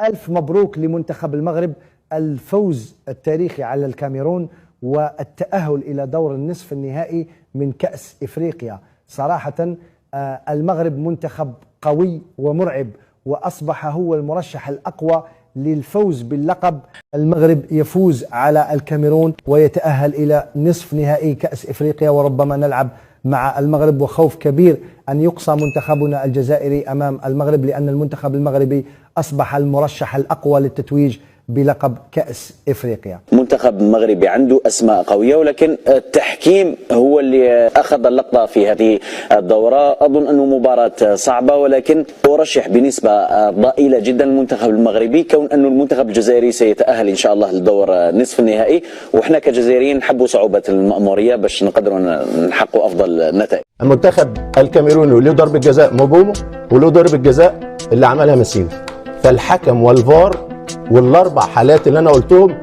ألف مبروك لمنتخب المغرب، الفوز التاريخي على الكاميرون والتأهل إلى دور النصف النهائي من كأس إفريقيا. صراحة المغرب منتخب قوي ومرعب، وأصبح هو المرشح الأقوى للفوز باللقب. المغرب يفوز على الكاميرون ويتأهل إلى نصف نهائي كأس إفريقيا، وربما نلعب مع المغرب، وخوف كبير أن يقصى منتخبنا الجزائري أمام المغرب، لأن المنتخب المغربي أصبح المرشح الأقوى للتتويج بلقب كأس إفريقيا. منتخب مغربي عنده أسماء قوية، ولكن التحكيم هو اللي أخذ اللقطة في هذه الدورة. أظن أنه مباراة صعبة، ولكن أرشح بنسبة ضئيلة جدا المنتخب المغربي، كون أنه المنتخب الجزائري سيتأهل إن شاء الله للدور نصف النهائي، وإحنا كجزائريين نحبوا صعوبة المأمورية باش نقدروا نحققوا أفضل النتائج. المنتخب الكاميروني له ضربة جزاء موبومو وله ضربة جزاء اللي عملها ماسيني، فالحكم والفار والاربع حالات اللي انا قلتهم